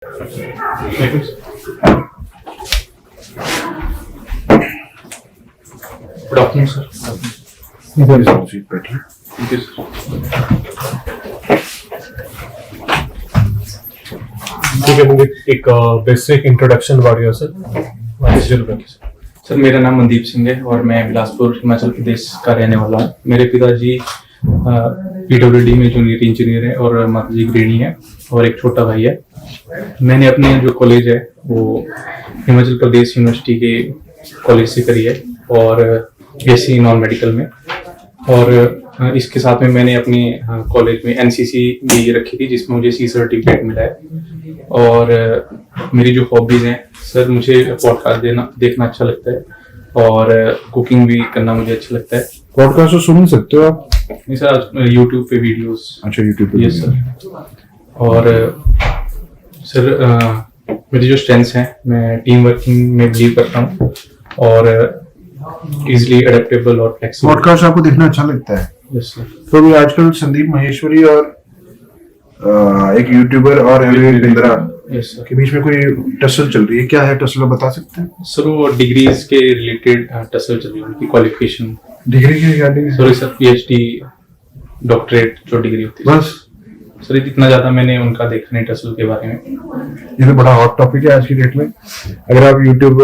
Good afternoon sir. बैठिए। Thank you sir. ठीक है, मुझे एक basic introduction about yourself. Sir मेरा नाम मनदीप सिंह है और मैं बिलासपुर हिमाचल प्रदेश का रहने वाला हूँ। मेरे पिताजी PWD में जूनियर इंजीनियर है और माताजी गृहिणी है और एक छोटा भाई है। मैंने अपने जो कॉलेज है वो हिमाचल प्रदेश यूनिवर्सिटी के कॉलेज से करी है और BSc नॉन मेडिकल में। और इसके साथ में मैंने अपने कॉलेज में NCC भी रखी थी जिसमें मुझे C सर्टिफिकेट मिला है। और मेरी जो हॉबीज हैं सर, मुझे पॉडकास्ट देखना अच्छा लगता है और कुकिंग भी करना मुझे अच्छा लगता है। पॉडकास्ट तो सुन सकते हो आप? नहीं सर, आज यूट्यूब पे वीडियोस। अच्छा, यूट्यूब पे? Yes sir. और सर मेरी जो स्ट्रेंथ्स हैं, मैं टीम वर्किंग में बिलीव करता हूँ और इजीली एडेप्टेबल और फ्लेक्सिबल। पॉडकास्ट आपको देखना अच्छा लगता है? Yes sir. तो अभी आजकल संदीप माहेश्वरी और एक यूट्यूबर और एलवी बिंद्रा यस सर के बीच में कोई टसल चल रही है, क्या है टसल, बता सकते हैं? सर वो डिग्रीज के रिलेटेड टसल चल रही है, उनकी क्वालिफिकेशन। डिग्री की क्या degree? Sorry sir, PhD doctorate जो डिग्री होती है बस सर। इतना ज्यादा मैंने उनका देखा नहीं टसल के बारे में। ये तो बड़ा हॉट टॉपिक है आज की डेट में। अगर आप यूट्यूब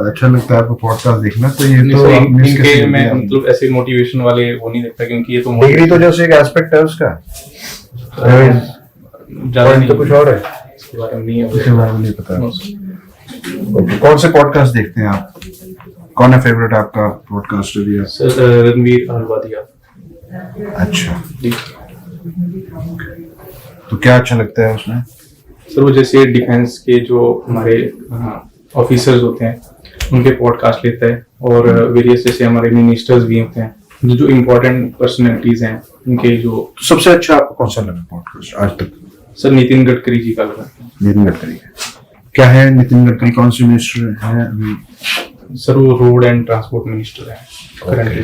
अच्छा लगता है आपको पॉडकास्ट देखना, तो ये नहीं तो सर, आप miss कर इनके सकते मैं हैं। मतलब ऐसे मोटिवेशन वाले वो नहीं देखता क्योंकि ये तो डिग्री तो जैसे एक एस्पेक्ट है उसका, ज्यादा नहीं तो कुछ और है, इसके बारे में नहीं है। इसके बारे में नहीं पता। No, sir। Okay, कौन से पॉडकास्ट देखते हैं आप? कौन है फेवरेट आपका पॉडकास्टर या? सर रणवीर अहलवालिया। अच्छा, जी। तो क्या अच्छा लगता है उसमें? सर वो जैसे डिफेंस के जो हमारे ऑफिसर्स होते हैं उनके पॉडकास्ट लेता है और वेरियस जैसे हमारे मिनिस्टर्स भी होते हैं, जो इम्पोर्टेंट पर्सनैलिटीज हैं उनके जो। सबसे अच्छा आपको कौन सा लगा पॉडकास्ट आज तक? सर नितिन गडकरी जी का लगा। नितिन गडकरी का क्या है? नितिन गडकरी कौन से मिनिस्टर हैं अभी? सर वो रोड एंड ट्रांसपोर्ट मिनिस्टर है करंटली।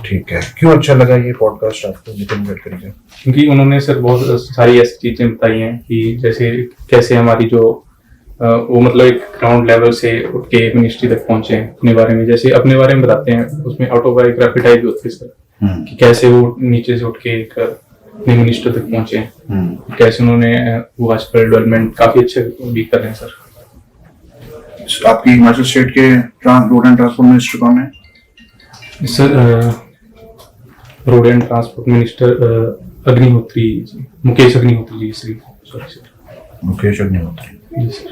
ठीक है, क्यों अच्छा लगा ये पॉडकास्ट आपको नितिन गडकरी का? क्योंकि उन्होंने सर बहुत सारी ऐसी चीजें बताई हैं कि जैसे कैसे हमारी जो वो मतलब एक ग्राउंड लेवल से उठ के मिनिस्ट्री तक पहुंचे हैं अपने बारे में। जैसे अपने बारे में बताते हैं, उसमें ऑटोबायोग्राफी टाइप भी होती है सर, कि कैसे वो नीचे से उठ के एक अपने मिनिस्टर तक पहुंचे हैं, कैसे उन्होंने वो आजकल डेवलपमेंट काफी अच्छे भी कर रहे हैं सर। आपकी हिमाचल स्टेट के रोड एंड ट्रांसपोर्ट मिनिस्टर कौन है? Sir road and transport minister Agnihotri ji, Mukesh Agnihotri ji. Sorry sir, Mukesh Agnihotri ji sir.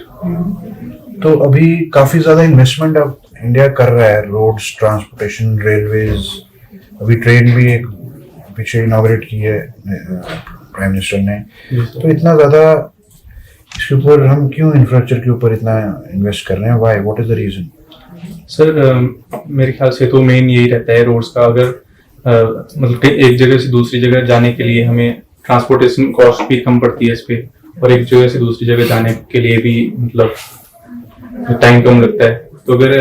तो अभी काफी ज्यादा इन्वेस्टमेंट अब इंडिया कर रहा है, रोड्स, ट्रांसपोर्टेशन, रेलवेज। अभी ट्रेन भी एक पीछे इनॉग्रेट की है प्राइम मिनिस्टर ने। तो इतना ज्यादा इसके ऊपर हम क्यों इंफ्रास्ट्रक्चर के ऊपर इतना इन्वेस्ट कर रहे हैं? Why, what is the reason? Sir मेरे ख्याल से तो मेन यही रहता है रोड्स का। अगर मतलब एक जगह से दूसरी जगह जाने के लिए हमें ट्रांसपोर्टेशन कॉस्ट भी कम पड़ती है इस पे, और एक जगह से दूसरी जगह जाने के लिए भी मतलब टाइम कम लगता है। तो अगर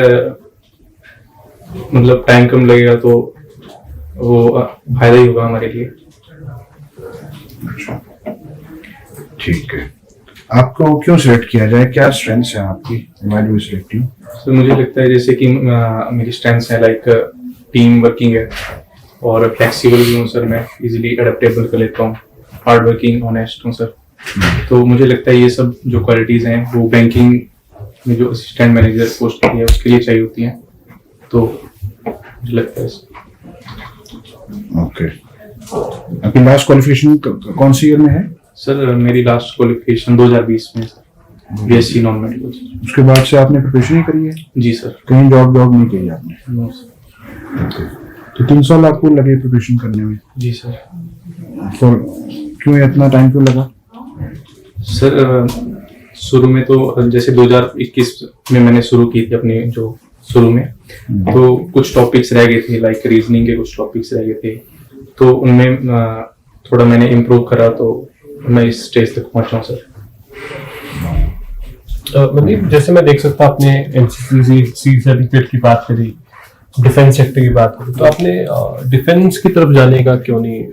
मतलब टाइम कम लगेगा तो वो फायदा ही होगा हमारे लिए। ठीक है, आपको क्यों सिलेक्ट किया जाए? क्या स्ट्रेंथ्स हैं आपकी? Why do you select you? So मुझे लगता है जैसे कि मेरी स्ट्रेंथ्स हैं लाइक टीम वर्किंग है और फ्लेक्सिबल भी हूँ सर, मैं इजीली अडेप्टेबल कर लेता हूँ, हार्ड वर्किंग, ऑनेस्ट हूँ सर। तो मुझे लगता है ये सब जो क्वालिटीज हैं वो बैंकिंग में जो असिस्टेंट मैनेजर पोस्ट की है उसके लिए चाहिए होती हैं। तो मुझे लगता है ओके। आपकी लास्ट क्वालिफिकेशन कौन सी ईयर में है? सर मेरी लास्ट क्वालिफिकेशन 2020 में सर, BSc नॉन मेडिकल। उसके बाद से आपने प्रिपरेशन ही करी है? जी सर। कहीं जॉब नहीं की आपने? No sir. ओके, तो 3 साल आपको लगे प्रिपरेशन करने में? जी सर। फॉर क्यों इतना टाइम क्यों लगा? सर शुरू में तो जैसे 2021 में मैंने शुरू की थी अपनी जो शुरू में, तो कुछ टॉपिक्स रह गए थे, लाइक रीजनिंग के कुछ टॉपिक्स रह गए थे, तो उनमें थोड़ा मैंने इम्प्रूव करा तो मैं इस स्टेज तक पहुंचा हूं सर। मतलब जैसे मैं देख सकता हूँ आपने NCC सर्टिफिकेट की बात करी, डिफेंस सेक्टर की बात करी, तो आपने डिफेंस की तरफ जाने का क्यों नहीं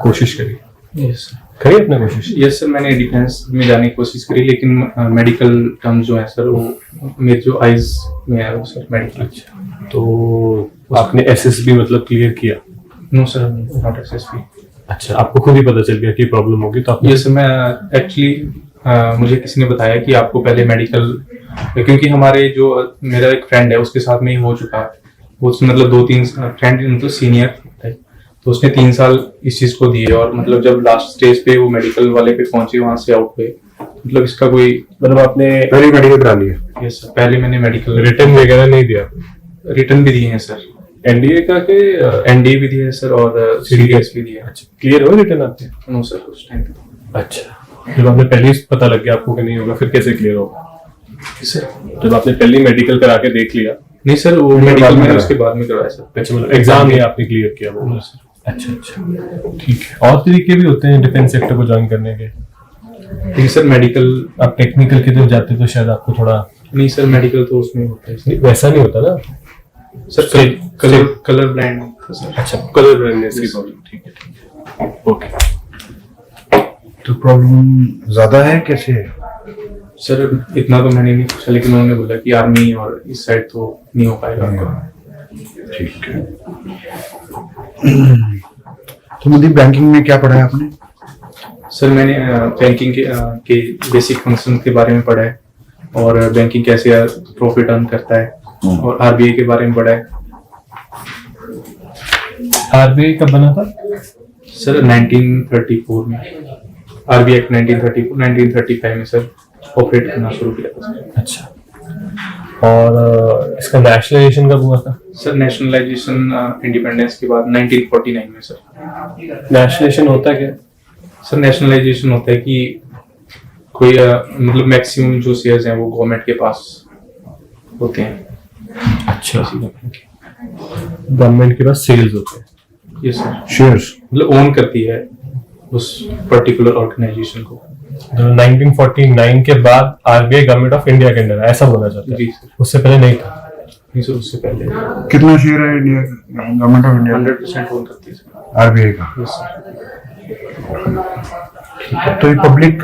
कोशिश करी? Yes sir. करी आपने कोशिश? यस सर, मैंने डिफेंस में जाने की कोशिश करी, लेकिन मेडिकल टर्म जो है सर, वो मेरे जो आइज में है वो सर मेडिकल। तो आपने एसएसबी मतलब क्लियर किया? No sir, not SSB. अच्छा, आपको खुद ही पता चल गया कि प्रॉब्लम होगी तो आपने? यस सर, मैं एक्चुअली मुझे किसी ने बताया कि आपको पहले मेडिकल, क्योंकि हमारे जो मेरा एक फ्रेंड है उसके साथ में ही हो चुका है, वो मतलब 2-3 फ्रेंड मतलब सीनियर है, तो उसने 3 साल इस चीज को दिए, और मतलब जब लास्ट स्टेज पे वो मेडिकल वाले पे पहुंचे, वहां से आउट हुए, मतलब इसका कोई मतलब आपने पहले मेडिकल करा लिया? यस सर, पहले मैंने मेडिकल रिटर्न वगैरह नहीं दिया? रिटर्न भी दिए हैं सर, एनडीए का के एनडीए भी दिया है सर, और सीडीएस भी दिया है। अच्छा, क्लियर हो रिटर्न आपके? नो सर, उस टाइम पे। अच्छा, जब आपने पहले ही पता लग गया आपको कि नहीं होगा, फिर कैसे क्लियर होगा? सर जब आपने पहले मेडिकल करा के देख लिया? नहीं सर, वो मेडिकल मैंने उसके बाद में करवाया सर। अच्छा, मतलब एग्जाम नहीं आपने क्लियर किया वो? अच्छा अच्छा, ठीक है। और तरीके भी होते हैं डिफेंस सेक्टर को ज्वाइन करने के? नहीं सर, मेडिकल आप टेक्निकल की तरफ जाते तो शायद आपको थोड़ा? नहीं सर, मेडिकल तो उसमें होता है नहीं, वैसा नहीं होता ना सर, कलर ब्लाइंड था सर। अच्छा, कलर ब्लाइंडनेस की प्रॉब्लम, ठीक है, ओके। तो प्रॉब्लम ज्यादा है कैसे है? सर इतना तो मैंने नहीं पूछा, लेकिन उन्होंने बोला कि आर्मी और इस साइड तो नहीं हो पाएगा आपको। ठीक है। तो मुझे बैंकिंग में क्या पढ़ा है आपने? सर मैंने बैंकिंग के बेसिक फंक्शन के बारे में पढ़ा है, और बैंकिंग कैसे प्रॉफिट अर्न करता है, और आरबीआई के बारे में पढ़ा है। आरबीआई कब बना था? सर 1934 में, आरबीआई एक्ट 1935 में सर ऑपरेट करना शुरू किया था सर। अच्छा, और इसका नेशनलाइजेशन कब हुआ था? सर नेशनलाइजेशन इंडिपेंडेंस के बाद 1949 में सर। नेशनलाइजेशन होता क्या? सर नेशनलाइजेशन होता है कि कोई मतलब मैक्सिमम जो शेयर्स हैं वो गवर्नमेंट के पास होते हैं। अच्छा, गवर्नमेंट के पास सेल्स होते हैं? यस सर, शेयर्स मतलब ओन करती है उस पर्टिकुलर ऑर्गेनाइजेशन को। तो 1949 के बाद आरबीआई गवर्नमेंट ऑफ इंडिया के अंडर है, ऐसा बोला जाता जी है? सर। उससे पहले नहीं था? नहीं सर, उससे पहले कितना शेयर है इंडिया का, गवर्नमेंट ऑफ इंडिया? 100% ओन करती है सर। आरबीआई का? Yes sir. तो ये पब्लिक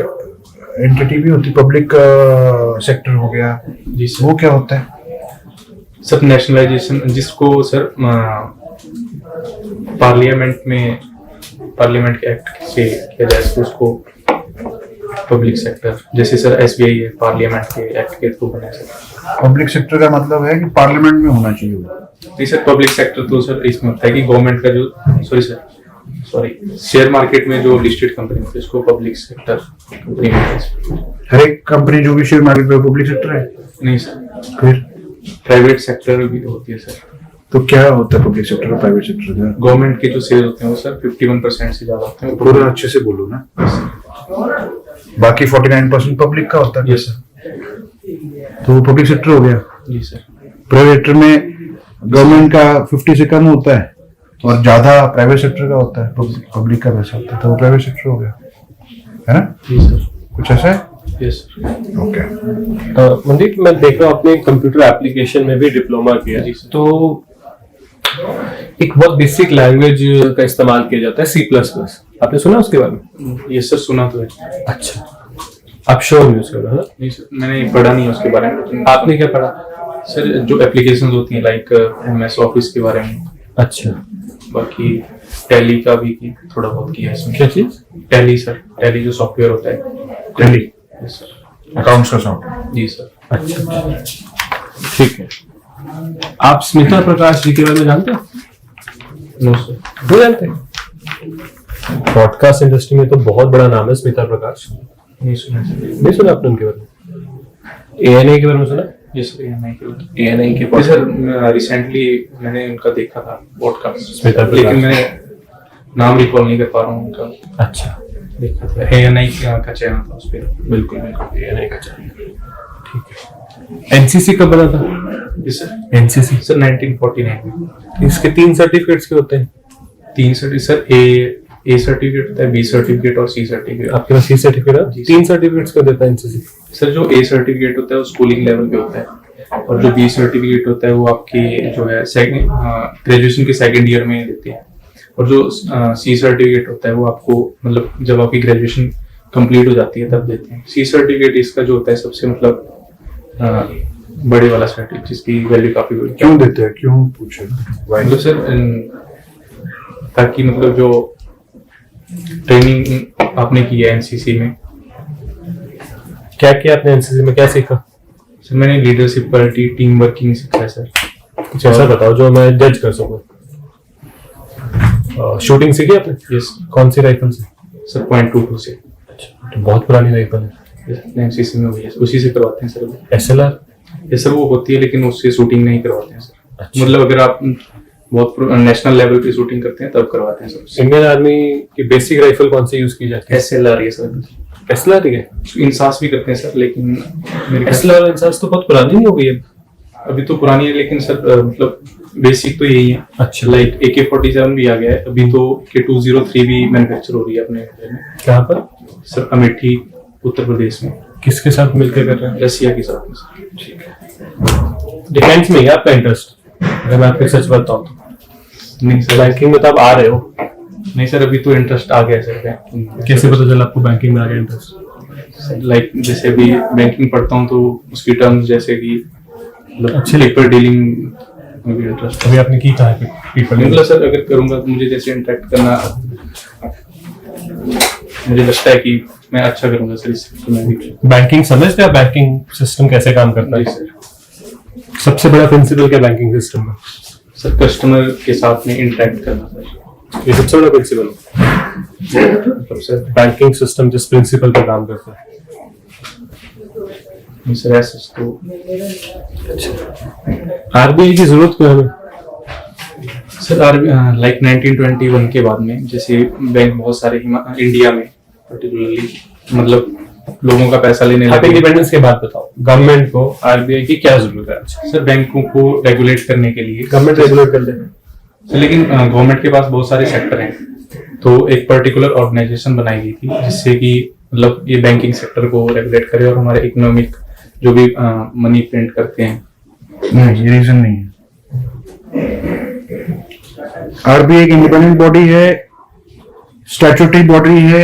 एंटिटी भी होती, पब्लिक सेक्टर हो गया, जी सर। वो क्या होता है? सर नेशनलाइजेशन जिसको सर पार्लियामेंट के एक्ट से किया जाए तो उसको पब्लिक सेक्टर, जैसे सर एसबीआई है पार्लियामेंट के एक्ट के थ्रू बना है सर। पब्लिक सेक्टर का मतलब है कि पार्लियामेंट में होना चाहिए वो। नहीं सर, पब्लिक सेक्टर तो सर इसमें होता है कि गवर्नमेंट का जो शेयर मार्केट में जो लिस्टेड कंपनी होती है उसको पब्लिक सेक्टर कंपनी होती है। हर एक कंपनी जो भी शेयर मार्केट में पब्लिक सेक्टर है? नहीं सर, फिर प्राइवेट सेक्टर भी होती है सर। तो क्या होता है पब्लिक सेक्टर और प्राइवेट सेक्टर का? गवर्नमेंट के जो शेयर होते हैं वो सर 51% से ज्यादा होते हैं। पूरा अच्छे से बोलो ना। बाकी 49% पब्लिक का होता है। Yes sir. तो वो पब्लिक सेक्टर हो गया। जी सर। प्राइवेट सेक्टर में गवर्नमेंट का 50 से कम होता है और ज्यादा प्राइवेट सेक्टर का होता है, पब्लिक का पैसा होता है, तो वो प्राइवेट सेक्टर हो गया, है ना? जी सर। कुछ ऐसा है? Yes sir. ओके। मनदीप, मैं देख रहा हूँ आपने कंप्यूटर एप्लीकेशन में भी डिप्लोमा किया, तो एक बहुत बेसिक लैंग्वेज का इस्तेमाल किया जाता है C++, आपने सुना उसके बारे में? ये सर सुना तो है। अच्छा, आप श्योर यूज कर रहे हो? नहीं सर, मैंने पढ़ा नहीं है उसके बारे में, लेकिन आपने क्या पढ़ा? सर जो एप्लीकेशंस होती हैं लाइक MS ऑफिस के बारे में, अच्छा, बाकी टैली का भी थोड़ा बहुत किया है इसमें। क्या चीज? टैली सर, टैली जो सॉफ्टवेयर होता है। Tally yes sir. अकाउंट्स का सॉफ्टवेयर? जी सर। अच्छा, ठीक है। आप स्मिता प्रकाश जी के बारे में जानते हैं? No sir. नहीं जानते? पॉडकास्ट इंडस्ट्री में तो बहुत बड़ा नाम है स्मिता प्रकाश। नहीं सुना सर। नहीं सुना आपने उनके बारे में? ANI के बारे में सुना? यस सर, ANI के बारे में। ANI के जी सर, रिसेंटली मैंने उनका देखा था पॉडकास्ट, स्मिता प्रकाश। लेकिन मैं नाम रिकॉल नहीं कर पा रहा हूँ उनका। अच्छा, देखा था ANI का चैनल था उस पर। बिल्कुल बिल्कुल, ANI का चैनल, ठीक है। NCC कब बना था? जी सर। NCC सर 1949 में। इसके 3 सर्टिफिकेट्स के होते हैं? 3 सर्टिफिकेट सर, ए सर्टिफिकेट होता है, B सर्टिफिकेट और C सर्टिफिकेट। आपके पास C सर्टिफिकेट है? जी। 3 सर्टिफिकेट्स को देता है NCC? सर जो A सर्टिफिकेट होता है वो स्कूलिंग लेवल पे होता है, और जो B सर्टिफिकेट होता है वो आपके जो है ग्रेजुएशन के सेकंड ईयर में देते हैं, और जो सी सर्टिफिकेट होता है वो आपको मतलब जब आपकी ग्रेजुएशन कंप्लीट हो जाती है तब देते हैं। सी सर्टिफिकेट इसका जो होता है सबसे मतलब बड़े वाला सर्टिफिकेट जिसकी वैल्यू काफी बड़ी। क्यों देते हैं, क्यों पूछे? Why? मतलब सर ताकि मतलब जो ट्रेनिंग आपने की है एनसीसी में। क्या किया आपने एनसीसी में, क्या सीखा? सर मैंने लीडरशिप क्वालिटी, टीम वर्किंग सीखा है सर। कुछ ऐसा बताओ जो मैं जज कर सकूं। शूटिंग सीखी आपने? यस कौन सी राइफल से? सर .22 से। तो बहुत पुरानी राइफल है। एनसीसी में हुई है, उसी से करवाते हैं सर। एसएलआर? ये सर वो होती है लेकिन उससे शूटिंग नहीं करवाते हैं सर। अच्छा। मतलब अगर आप बहुत नेशनल लेवल पे शूटिंग करते हैं तब करवाते हैं सर। इंडियन आर्मी की बेसिक राइफल कौन सी यूज की जाती है? एसएलआर ये सर। एसएलआर ही है। इंसास भी करते हैं सर लेकिन मेरे ख्याल एसएलआर इंसास तो बहुत पुरानी नहीं हो गई है। अभी तो पुरानी है लेकिन सर मतलब बेसिक तो यही है। अच्छा। लाइक AK-47 भी आ गया है, अभी तो AK-203 भी मैन्युफैक्चर हो रही है अपने इंडिया में। कहाँ पर? सर अमेठी उत्तर प्रदेश में। किसके साथ मिलकर कर रहे हैं? रसिया के साथ में सर। ठीक है। डिफेंस में ही आपका इंटरेस्ट? अगर मैं आपको सच बताऊं तो नहीं सर, बैंकिंग में तो आप आ रहे हो। नहीं सर अभी तो इंटरेस्ट आ गया है सर बैंकिंग में। कैसे पता चला आपको बैंकिंग में आ गया इंटरेस्ट? लाइक जैसे अभी बैंकिंग पढ़ता हूँ तो उसकी टर्म्स जैसे कि अच्छी पेपर डीलिंग में भी इंटरेस्ट। अभी आपने की कहा है पीपल? मतलब सर अगर करूंगा तो मुझे जैसे इंटरेक्ट करना मुझे लगता है कि मैं अच्छा करूंगा सर इस सेक्टर में भी। बैंकिंग समझते हैं? बैंकिंग सिस्टम कैसे काम करता जी है? सर। सबसे बड़ा प्रिंसिपल क्या बैंकिंग सिस्टम का? सर कस्टमर के साथ में इंटरेक्ट करना सर। ये सबसे बड़ा प्रिंसिपल है। मतलब सर बैंकिंग सिस्टम जिस प्रिंसिपल पर काम करता है। सर ऐसा तो आरबीआई की जरूरत क्यों है हमें? सर लाइक 1921 के बाद में जैसे बैंक बहुत सारे इंडिया में पर्टिकुलरली मतलब लोगों का पैसा लेने आप लगे। इंडिपेंडेंस के बाद बताओ गवर्नमेंट को आरबीआई की क्या जरूरत है आज? सर बैंकों को रेगुलेट करने के लिए गवर्नमेंट रेगुलेट कर दे। सर, लेकिन गवर्नमेंट के पास बहुत सारे सेक्टर हैं तो एक पर्टिकुलर ऑर्गेनाइजेशन बनाई गई थी जिससे कि मतलब ये बैंकिंग सेक्टर को रेगुलेट करे और हमारे इकोनॉमिक जो भी मनी प्रिंट करते हैं। नहीं, ये रीजन नहीं है। आरबीआई एक इंडिपेंडेंट बॉडी है, स्टैट्यूटरी बॉडी है,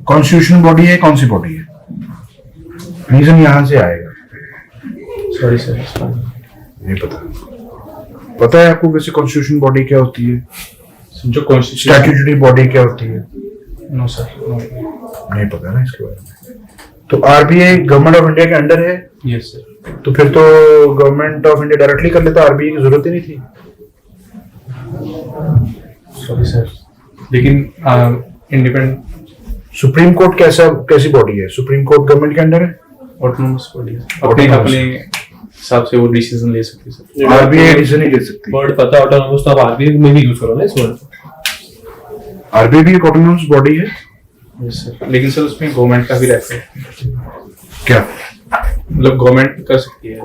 कॉन्स्टिट्यूशन बॉडी है, कौन सी बॉडी है? रीजन यहां से आएगा। Sorry sir. ये पता है आपको वैसे कॉन्स्टिट्यूशन बॉडी क्या होती है? जो कॉन्स्टिट्यूशन स्टैट्यूटरी बॉडी क्या होती है? नो सर नहीं पता ना इसके बारे में। तो आरबीआई गवर्नमेंट ऑफ इंडिया के अंडर है, यस सर। तो फिर तो गवर्नमेंट ऑफ इंडिया डायरेक्टली कर लेता, आरबीआई की जरूरत ही नहीं थी। सॉरी सर लेकिन इंडिपेंडेंट सुप्रीम कोर्ट कैसी बॉडी है? सुप्रीम कोर्ट गवर्नमेंट के अंडर है, ऑटोनोमस बॉडी अपने अपने हिसाब से वो डिसीजन ले सकती है सर। आरबीआई डिसीजन नहीं ले सकती। वर्ड पता ऑटोनोमस तो आप आरबीआई में भी यूज करो ना इस वर्ड को। आरबीआई भी एक ऑटोनोमस बॉडी है। यस सर लेकिन सर उसमें गवर्नमेंट का भी रहता है। क्या मतलब गवर्नमेंट कर सकती है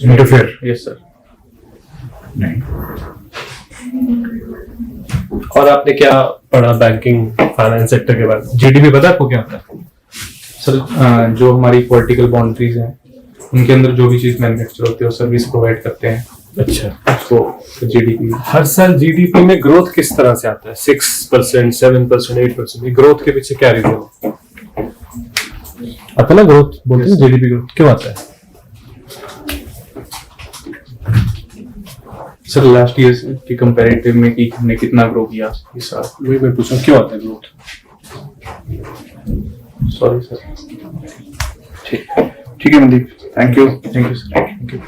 इंटरफेयर? Yes sir. नहीं। और आपने क्या पढ़ा बैंकिंग फाइनेंस सेक्टर के बारे में? जीडीपी पता आपको क्या होता है? सर जो हमारी पॉलिटिकल बाउंड्रीज हैं उनके अंदर जो भी चीज मैन्युफैक्चर होती है वो सर्विस प्रोवाइड करते हैं अच्छा। उसको जीडीपी। हर साल जीडीपी में ग्रोथ किस तरह से आता है? 6%, 7%, 8%? ये ग्रोथ के पीछे क्या रीजन है? आता ना ग्रोथ बोलते हैं जीडीपी ग्रोथ क्यों आता है? सर लास्ट ईयर के कंपैरेटिव में कि हमने कितना ग्रो किया इस साल, वही मैं पूछूं क्यों आता है ग्रोथ? Sorry sir. ठीक है Mandeep, thank you. Thank you sir. Thank you.